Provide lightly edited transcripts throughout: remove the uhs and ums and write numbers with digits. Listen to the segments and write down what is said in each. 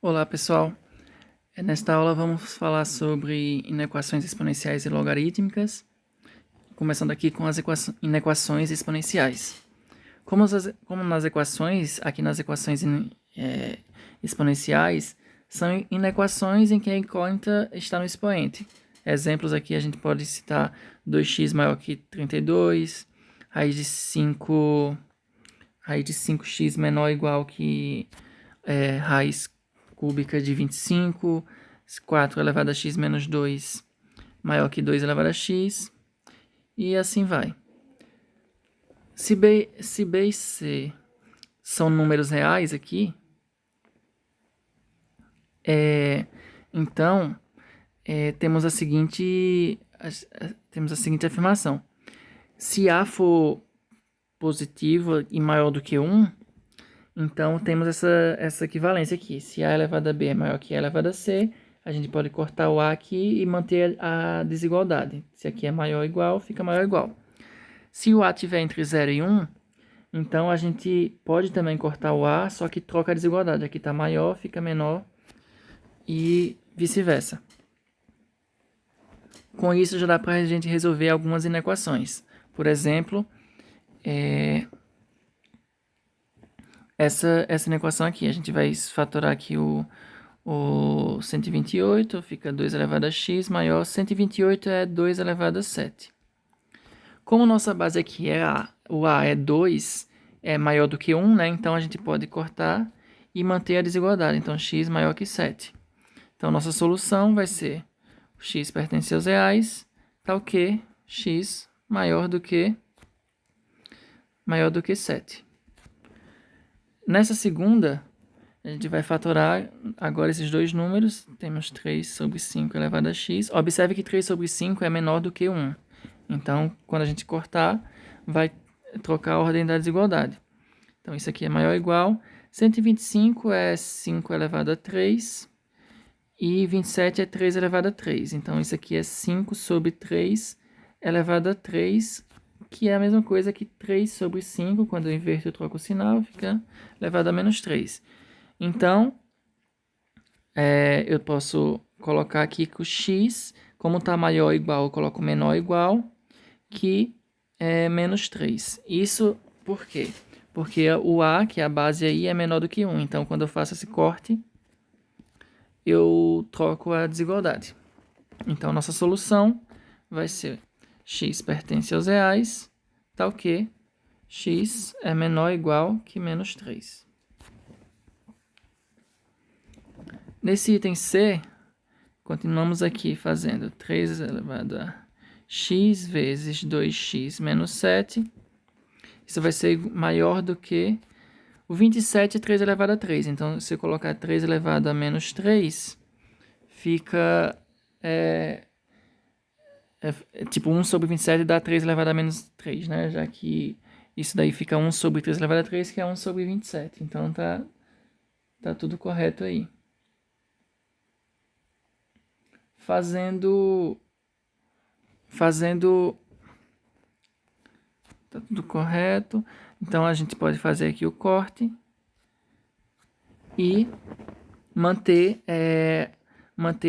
Olá pessoal, nesta aula vamos falar sobre inequações exponenciais e logarítmicas, começando aqui com as inequações exponenciais. Como nas equações, aqui nas equações exponenciais, são inequações em que a incógnita está no expoente. Exemplos aqui a gente pode citar 2x maior que 32, raiz de 5x menor ou igual que raiz cúbica de 25, 4 elevado a x menos 2 maior que 2 elevado a x, e assim vai. Se B e C são números reais aqui, então temos a seguinte afirmação. Se A for positivo e maior do que 1, então temos essa equivalência aqui. Se A elevado a B é maior que A elevado a C, a gente pode cortar o A aqui e manter a desigualdade. Se aqui é maior ou igual, fica maior ou igual. Se o A estiver entre 0 e 1, então a gente pode também cortar o A, só que troca a desigualdade. Aqui está maior, fica menor e vice-versa. Com isso já dá para a gente resolver algumas inequações. Por exemplo, essa inequação aqui. A gente vai fatorar aqui o 128, fica 2 elevado a x maior. 128 é 2 elevado a 7. Como nossa base aqui é o A é 2, é maior do que 1, né? Então a gente pode cortar e manter a desigualdade. Então x maior que 7. Então nossa solução vai ser o x pertence aos reais, tal que x maior do que 7. Nessa segunda, a gente vai fatorar agora esses dois números. Temos 3 sobre 5 elevado a x. Observe que 3 sobre 5 é menor do que 1. Então, quando a gente cortar, vai trocar a ordem da desigualdade. Então, isso aqui é maior ou igual. 125 é 5 elevado a 3. E 27 é 3 elevado a 3. Então, isso aqui é 5 sobre 3 elevado a 3, que é a mesma coisa que 3 sobre 5. Quando eu inverto, eu troco o sinal, fica elevado a menos 3. Então, eu posso colocar aqui que o x, como está maior ou igual, eu coloco menor ou igual, que é menos 3. Isso por quê? Porque o A, que é a base aí, é menor do que 1. Então, quando eu faço esse corte, eu troco a desigualdade. Então, nossa solução vai ser x pertence aos reais, tal que x é menor ou igual que menos 3. Nesse item C, continuamos aqui fazendo 3 elevado a x vezes 2x menos 7. Isso vai ser maior do que o 27 é 3 elevado a 3. Então, se eu colocar 3 elevado a menos 3, fica tipo 1 sobre 27 dá 3 elevado a menos 3, né? Já que isso daí fica 1 sobre 3 elevado a 3, que é 1 sobre 27. Então, tá tudo correto aí. Fazendo tá tudo correto. Então, a gente pode fazer aqui o corte e manter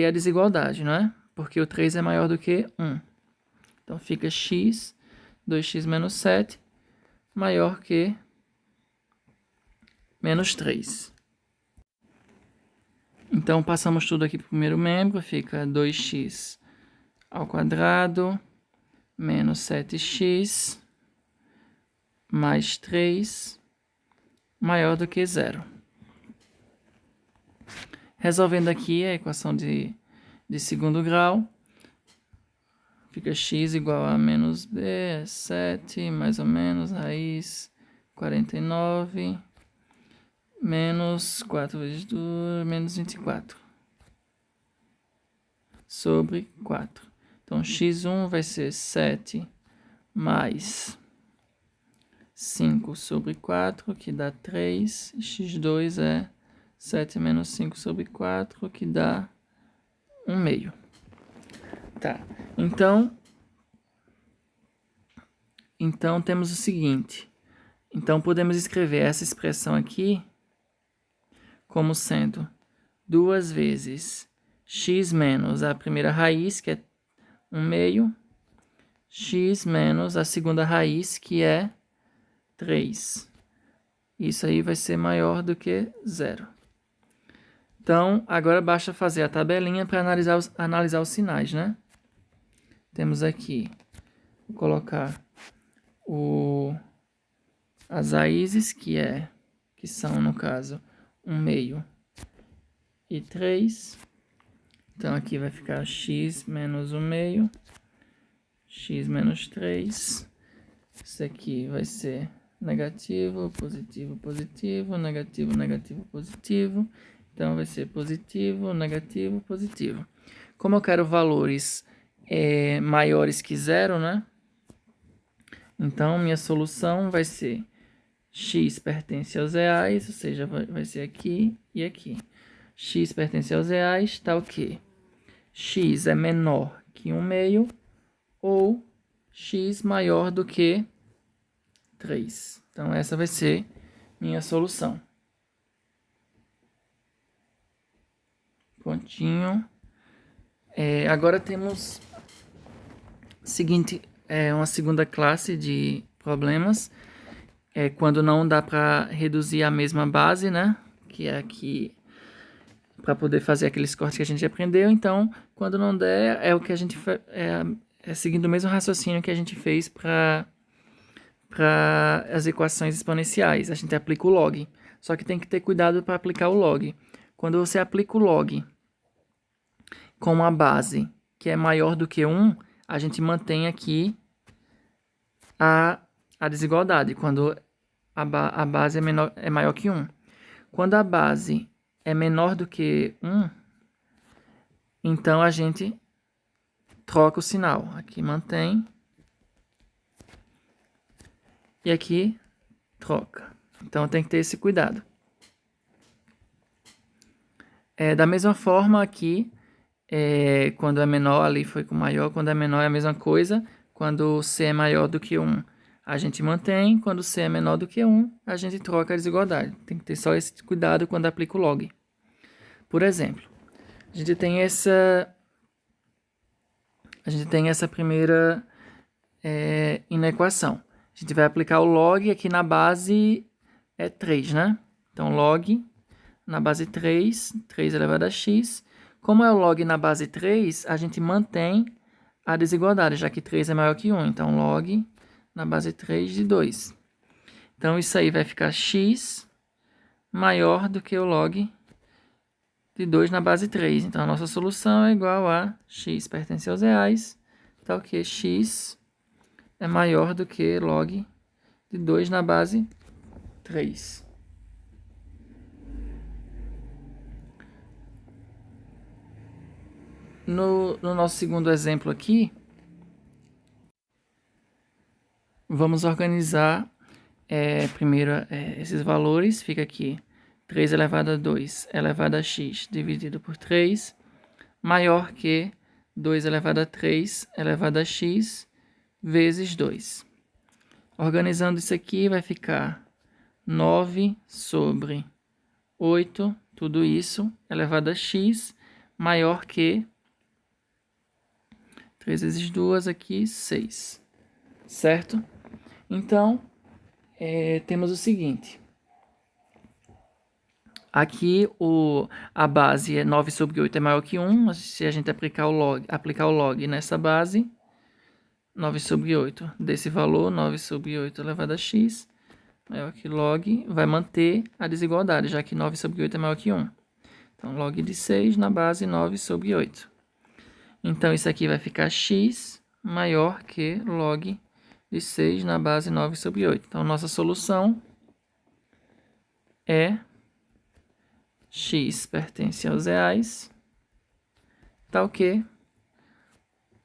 a desigualdade, não é? Porque o 3 é maior do que 1. Então, fica x, 2x menos 7, maior que menos 3. Então, passamos tudo aqui para o primeiro membro, fica 2x ao quadrado menos 7x mais 3 maior do que 0. Resolvendo aqui a equação de segundo grau, fica x igual a menos b, é 7, mais ou menos, raiz 49, menos 4 vezes 2, menos 24, sobre 4. Então, x1 vai ser 7 mais 5 sobre 4, que dá 3. x2 é 7 menos 5 sobre 4, que dá 1 meio. Tá, então temos o seguinte. Então, podemos escrever essa expressão aqui como sendo 2 vezes x menos a primeira raiz, que é 1/2, x menos a segunda raiz, que é 3. Isso aí vai ser maior do que 0. Então, agora basta fazer a tabelinha para analisar os sinais, né? Temos aqui, vou colocar as raízes, que são, no caso, 1/2 e 3. Então, aqui vai ficar x menos 1/2, x menos 3. Isso aqui vai ser negativo, positivo, positivo, negativo, negativo, positivo. Então, vai ser positivo, negativo, positivo. Como eu quero valores maiores que 0, né? Então, minha solução vai ser x pertence aos reais, ou seja, vai ser aqui e aqui. X pertence aos reais, tá o quê? X é menor que 1/2 ou x maior do que 3. Então, essa vai ser minha solução. Pontinho. Agora temos uma segunda classe de problemas. Quando não dá para reduzir a mesma base, né? Que é aqui, para poder fazer aqueles cortes que a gente aprendeu. Então, quando não der, é o que a gente seguindo o mesmo raciocínio que a gente fez para as equações exponenciais. A gente aplica o log. Só que tem que ter cuidado para aplicar o log. Quando você aplica o log com uma base que é maior do que 1, a gente mantém aqui a desigualdade, quando a base é maior que 1. Quando a base é menor do que 1, então a gente troca o sinal. Aqui mantém. E aqui troca. Então tem que ter esse cuidado. Da mesma forma aqui, quando é menor, ali foi com maior. Quando é menor é a mesma coisa. Quando C é maior do que 1, a gente mantém. Quando C é menor do que 1, a gente troca a desigualdade. Tem que ter só esse cuidado quando aplica o log. Por exemplo, a gente tem essa primeira inequação. A gente vai aplicar o log aqui na base 3, né? Então, log na base 3 elevado a x. Como é o log na base 3, a gente mantém a desigualdade, já que 3 é maior que 1. Então, log na base 3 de 2. Então, isso aí vai ficar x maior do que o log de 2 na base 3. Então, a nossa solução é igual a x pertence aos reais, tal que x é maior do que log de 2 na base 3. No nosso segundo exemplo aqui, vamos organizar primeiro esses valores. Fica aqui 3 elevado a 2 elevado a x dividido por 3, maior que 2 elevado a 3 elevado a x vezes 2. Organizando isso aqui, vai ficar 9 sobre 8, tudo isso, elevado a x, maior que 3 vezes 2 aqui, 6. Certo? Então, temos o seguinte. Aqui a base é 9 sobre 8 é maior que 1. Se a gente aplicar o log nessa base, 9 sobre 8 desse valor, 9 sobre 8 elevado a x, maior que log, vai manter a desigualdade, já que 9 sobre 8 é maior que 1. Então, log de 6 na base 9 sobre 8. Então, isso aqui vai ficar x maior que log de 6 na base 9 sobre 8. Então, nossa solução é x pertence aos reais, tal que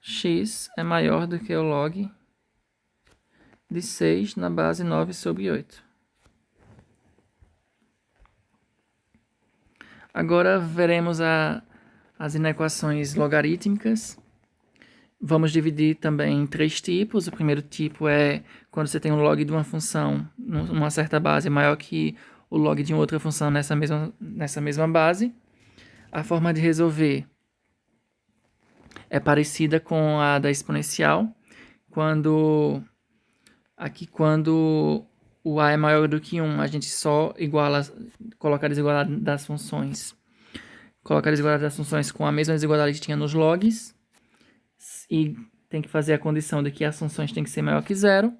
x é maior do que o log de 6 na base 9 sobre 8. Agora veremos as inequações logarítmicas. Vamos dividir também em 3 tipos. O primeiro tipo é quando você tem um log de uma função numa certa base maior que o log de outra função nessa mesma base. A forma de resolver é parecida com a da exponencial, quando o a é maior do que 1, a gente só coloca a desigualdade das funções. Coloca a desigualdade das funções com a mesma desigualdade que tinha nos logs, e tem que fazer a condição de que as funções têm que ser maior que zero.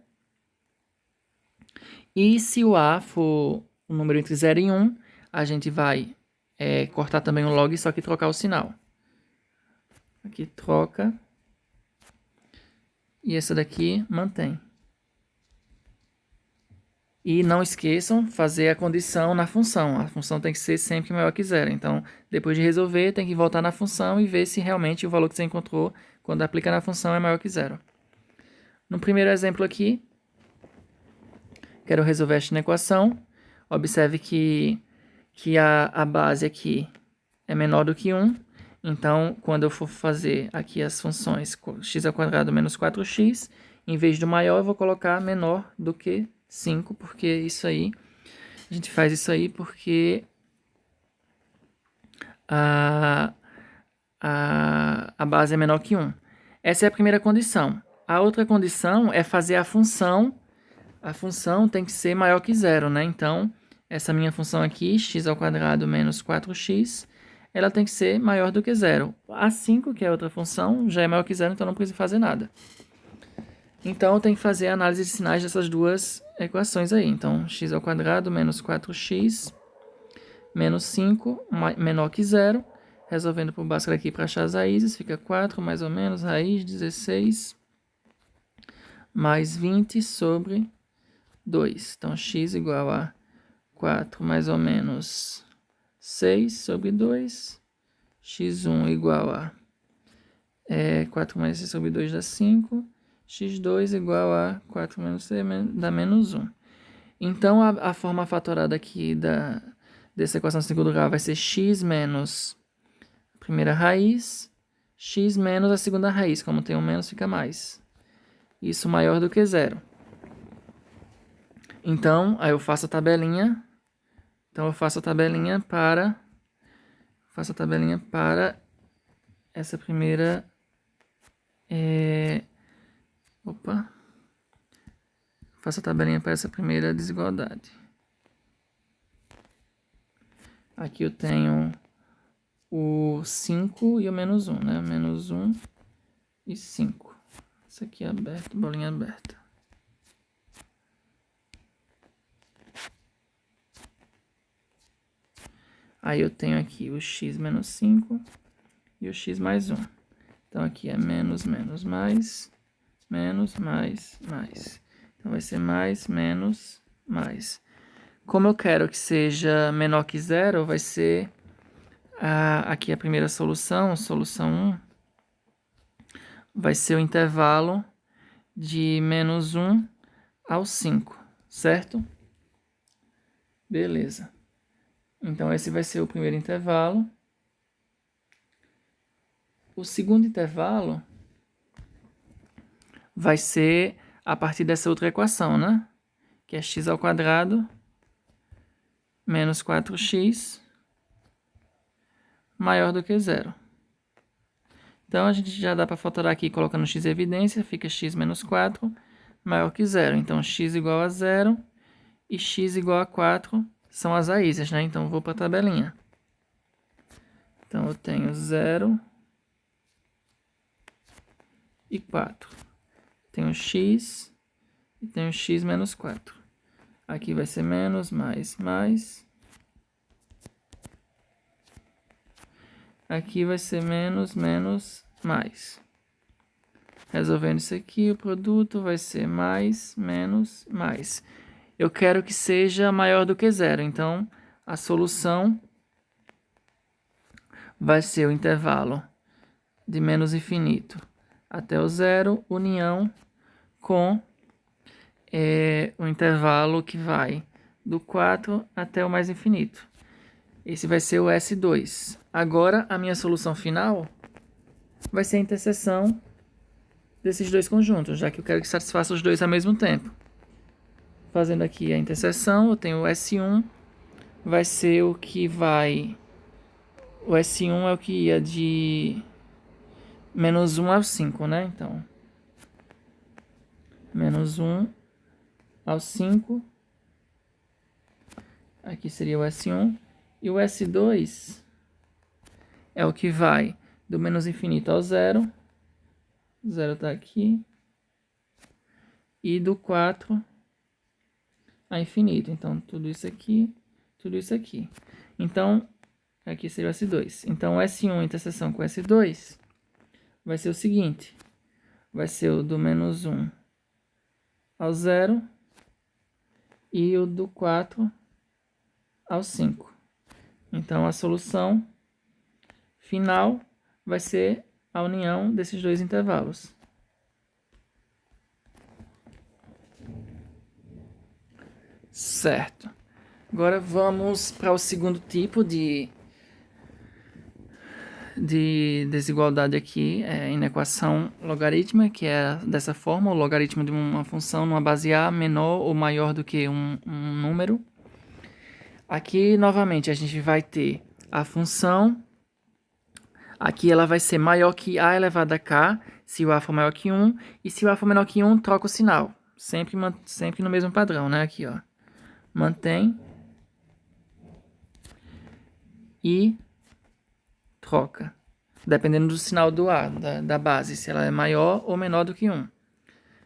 E se o a for um número entre 0 e 1, a gente vai cortar também o log, só que trocar o sinal. Aqui troca. E essa daqui mantém. E não esqueçam fazer a condição na função. A função tem que ser sempre maior que zero. Então, depois de resolver, tem que voltar na função e ver se realmente o valor que você encontrou quando aplica na função é maior que zero. No primeiro exemplo aqui, quero resolver esta equação. Observe que a base aqui é menor do que 1. Então, quando eu for fazer aqui as funções x² menos 4x, em vez do maior, eu vou colocar menor do que 5, porque isso aí, a gente faz isso aí porque a base é menor que 1. Essa é a primeira condição. A outra condição é fazer a função tem que ser maior que zero, né? Então, essa minha função aqui, x² menos 4x, ela tem que ser maior do que zero. A 5, que é outra função, já é maior que zero, então não preciso fazer nada. Então, eu tenho que fazer a análise de sinais dessas duas equações aí. Então, x² menos 4x menos 5 menor que zero. Resolvendo por Bhaskara aqui para achar as raízes, fica 4 mais ou menos, raiz 16 mais 20 sobre 2. Então, x igual a 4 mais ou menos 6 sobre 2. x1 igual a 4 mais 6 sobre 2 dá 5. x2 igual a 4 menos 6 dá menos 1. Então, a forma fatorada aqui dessa equação de segundo grau vai ser x menos a primeira raiz, x menos a segunda raiz. Como tem um menos, fica mais. Isso maior do que zero. Então, aí eu faço a tabelinha. Então, eu faço a tabelinha para essa primeira... Faço a tabelinha para essa primeira desigualdade. Aqui eu tenho o 5 e o menos 1, né? Menos 1 e 5. Isso aqui é aberto, bolinha aberta. Aí eu tenho aqui o x menos 5 e o x mais 1. Então, aqui é menos, menos, mais, menos, mais, mais. Então, vai ser mais, menos, mais. Como eu quero que seja menor que zero, vai ser aqui a primeira solução, solução 1, vai ser o intervalo de menos 1 ao 5, certo? Beleza. Então, esse vai ser o primeiro intervalo. O segundo intervalo vai ser a partir dessa outra equação, né? Que é x² menos 4x maior do que zero. Então, a gente já dá para fatorar aqui colocando x em evidência, fica x menos 4 maior que zero. Então, x igual a zero e x igual a 4 são as raízes, né? Então, vou para a tabelinha. Então, eu tenho 0 e 4. Tenho x e tenho x menos 4. Aqui vai ser menos, mais, mais. Aqui vai ser menos, menos, mais. Resolvendo isso aqui, o produto vai ser mais, menos, mais. Eu quero que seja maior do que zero. Então, a solução vai ser o intervalo de menos infinito até o zero, união com o intervalo que vai do 4 até o mais infinito. Esse vai ser o S2. Agora, a minha solução final vai ser a interseção desses dois conjuntos, já que eu quero que satisfaça os dois ao mesmo tempo. Fazendo aqui a interseção, eu tenho o S1, vai ser o que vai o S1 é o que ia de menos 1 ao 5, né? Então, menos 1 ao 5. Aqui seria o S1. E o S2 é o que vai do menos infinito ao zero. Zero está aqui. E do 4 a infinito. Então, tudo isso aqui, tudo isso aqui. Então, aqui seria o S2. Então, o S1 interseção com o S2 vai ser o seguinte. Vai ser o do menos 1 ao 0 e o do 4 ao 5. Então, a solução final vai ser a união desses dois intervalos. Certo. Agora vamos para o segundo tipo de desigualdade aqui, em equação logarítmica, que é dessa forma: o logaritmo de uma função numa base A menor ou maior do que um número. Aqui, novamente, a gente vai ter a função. Aqui ela vai ser maior que A elevado a K, se o A for maior que 1. E se o A for menor que 1, troca o sinal. Sempre no mesmo padrão, né? Aqui, ó. Mantém. E troca. Dependendo do sinal do A, da base. Se ela é maior ou menor do que 1.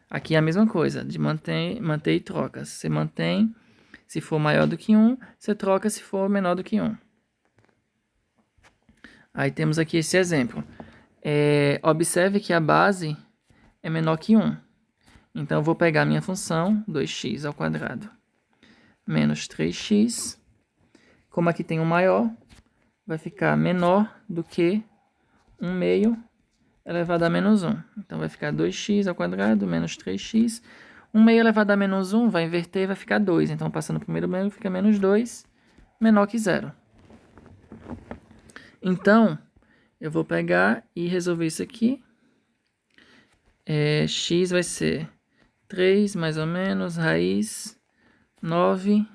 Aqui é a mesma coisa. De manter e troca. Você mantém se for maior do que 1. Você troca se for menor do que 1. Aí temos aqui esse exemplo. Observe que a base é menor que 1. Então, eu vou pegar a minha função, 2x ao quadrado menos 3x. Como aqui tem um maior, vai ficar menor do que 1 meio elevado a menos 1. Então, vai ficar 2x ao quadrado menos 3x. 1 meio elevado a menos 1 vai inverter e vai ficar 2. Então, passando o primeiro meio, fica menos 2, menor que 0. Então, eu vou pegar e resolver isso aqui. X vai ser 3, mais ou menos, raiz 9,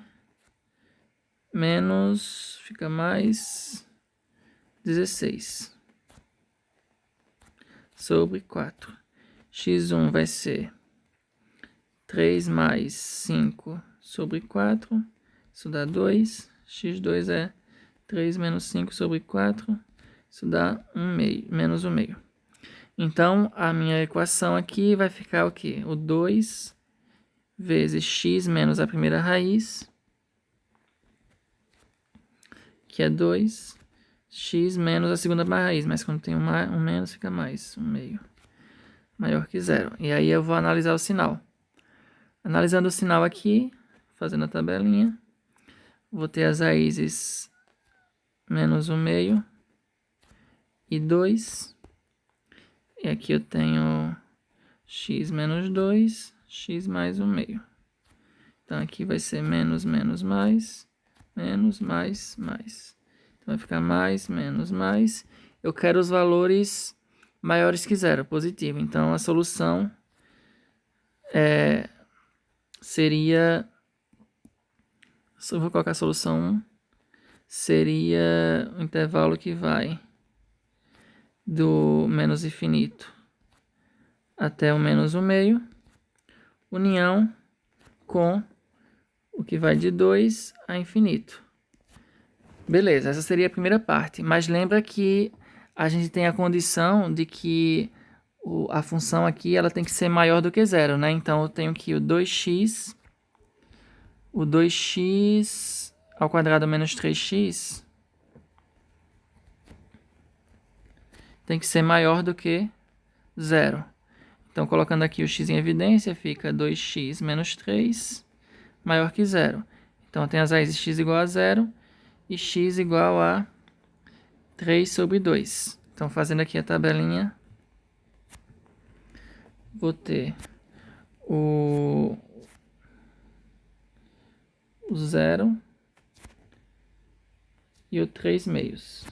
menos, fica mais 16, sobre 4. X1 vai ser 3 mais 5 sobre 4, isso dá 2. X2 é 3 menos 5 sobre 4, isso dá 1 meio, menos 1 meio. Então, a minha equação aqui vai ficar o quê? O 2 vezes x menos a primeira raiz, que é 2, x menos a segunda raiz, mas quando tem um menos fica mais, 1 meio, maior que 0. E aí eu vou analisar o sinal. Analisando o sinal aqui, fazendo a tabelinha, vou ter as raízes menos 1 meio e 2. E aqui eu tenho x menos 2, x mais 1 meio. Então, aqui vai ser menos, menos, mais, menos, mais, mais. Então, vai ficar mais, menos, mais. Eu quero os valores maiores que 0, positivo. Então, a solução seria... Eu vou colocar a solução 1. Seria o intervalo que vai do menos infinito até o menos 1 meio, união com o que vai de 2 a infinito. Beleza, essa seria a primeira parte. Mas lembra que a gente tem a condição de que a função aqui ela tem que ser maior do que 0, né? Então, eu tenho que o 2x ao quadrado menos 3x tem que ser maior do que 0. Então, colocando aqui o x em evidência, fica 2x menos 3 maior que 0. Então, tem as raízes x igual a 0 e x igual a 3 sobre 2. Então, fazendo aqui a tabelinha, vou ter o 0 e o 3 meios.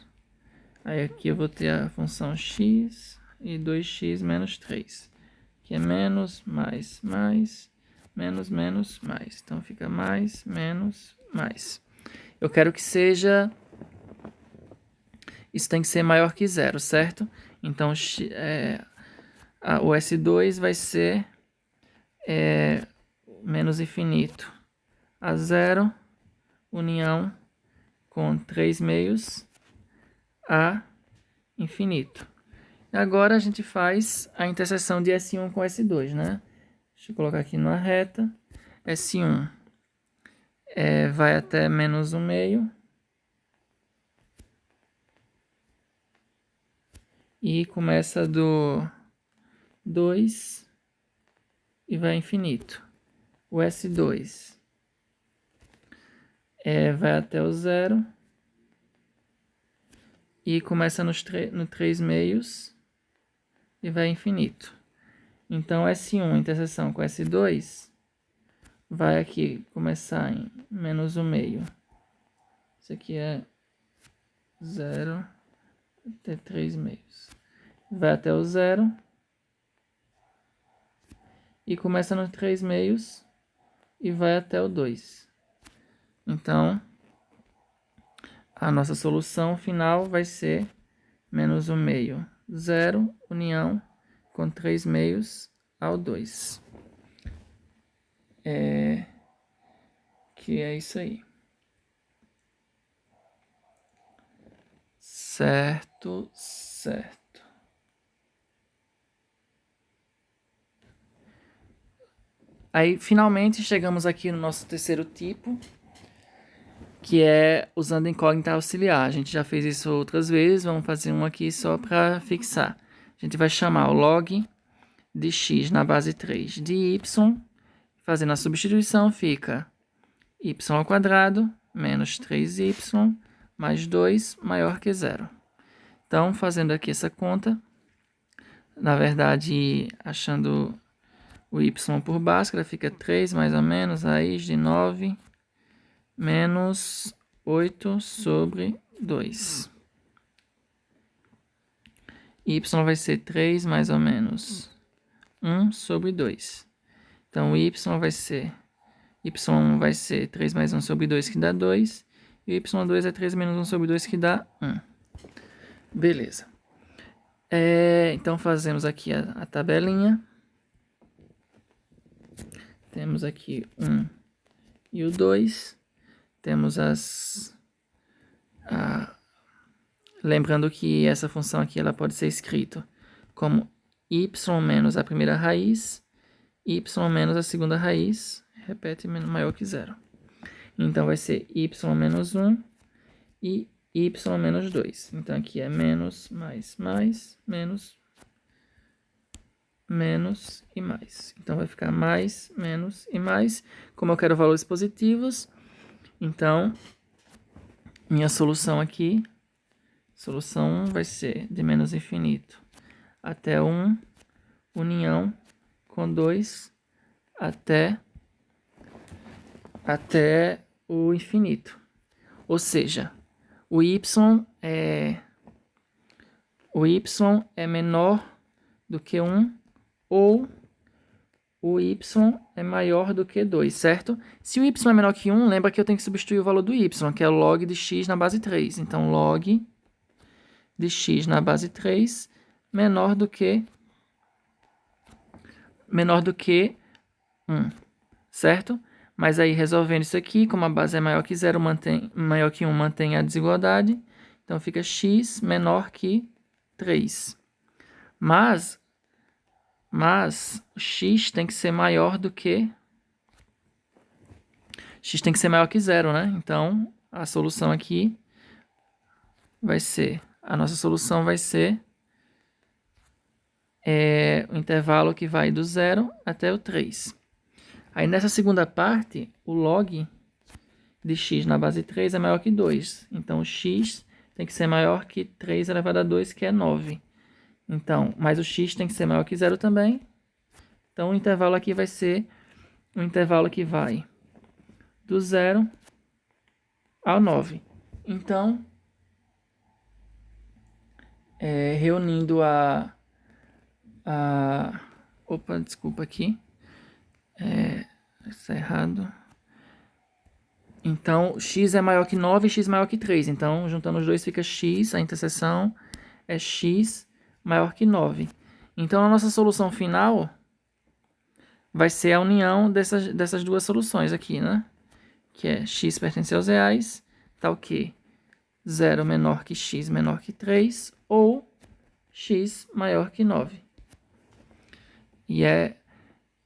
Aí aqui eu vou ter a função x e 2x menos 3, que é menos, mais, mais, menos, menos, mais. Então, fica mais, menos, mais. Eu quero que seja isso tem que ser maior que zero, certo? Então, o S2 vai ser menos infinito a zero, união com 3 meios a infinito. Agora a gente faz a interseção de S1 com S2, né? Deixa eu colocar aqui numa reta. S1 vai até menos 1 meio. E começa do 2 e vai infinito. O S2 vai até o 0 e começa no 3 meios e vai infinito. Então, S1 interseção com S2 vai aqui começar em menos 1 meio. Isso aqui é 0 até 3 meios. Vai até o 0 e começa no 3 meios e vai até o 2. Então, a nossa solução final vai ser menos 1 meio, 0, união com 3 meios ao 2. Que é isso aí. Certo, certo. Aí, finalmente, chegamos aqui no nosso terceiro tipo, que é usando incógnita auxiliar. A gente já fez isso outras vezes, vamos fazer um aqui só para fixar. A gente vai chamar o log de x na base 3 de y, fazendo a substituição fica y ao quadrado menos 3y mais 2 maior que zero. Então, fazendo aqui essa conta, na verdade, achando o y por Bhaskara, fica 3 mais ou menos, raiz de 9 menos 8 sobre 2. Y vai ser 3 mais ou menos 1 sobre 2. Então, y vai ser 3 mais 1 sobre 2, que dá 2. E y2 é 3 menos 1 sobre 2, que dá 1. Beleza. Então, fazemos aqui a tabelinha. Temos aqui 1 e o 2. Temos lembrando que essa função aqui ela pode ser escrita como y menos a primeira raiz, y menos a segunda raiz, repete, maior que zero. Então, vai ser y menos 1 e y menos 2. Então, aqui é menos, mais, menos, menos e mais. Então, vai ficar mais, menos e mais. Como eu quero valores positivos, então, minha solução aqui, solução 1 vai ser de menos infinito até 1, união com 2 até o infinito. Ou seja, o y é menor do que 1 ou o y é maior do que 2, certo? Se o y é menor que 1, lembra que eu tenho que substituir o valor do y, que é o log de x na base 3. Então, log de x na base 3 menor do que 1, certo? Mas aí, resolvendo isso aqui, como a base é maior que 0, maior que 1, mantém a desigualdade. Então, fica x menor que 3. Mas x tem que ser maior do que... x tem que ser maior que 0, né? Então, a solução aqui vai ser... A nossa solução vai ser o intervalo que vai do 0 até o 3. Aí, nessa segunda parte, o log de x na base 3 é maior que 2. Então, x tem que ser maior que 3 elevado a 2, que é 9. Então, mas o x tem que ser maior que 0 também. Então, o intervalo aqui vai ser o intervalo que vai do 0 ao 9. Então, reunindo opa, desculpa aqui. Isso é errado. Então, x é maior que 9 e x maior que 3. Então, juntando os dois fica x, a interseção é x maior que 9. Então, a nossa solução final vai ser a união dessas duas soluções aqui, né? Que é x pertence aos reais, tá o quê? 0 menor que x menor que 3 ou x maior que 9. E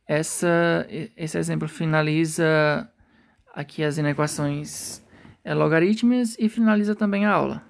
esse exemplo finaliza aqui as inequações logarítmicas e finaliza também a aula.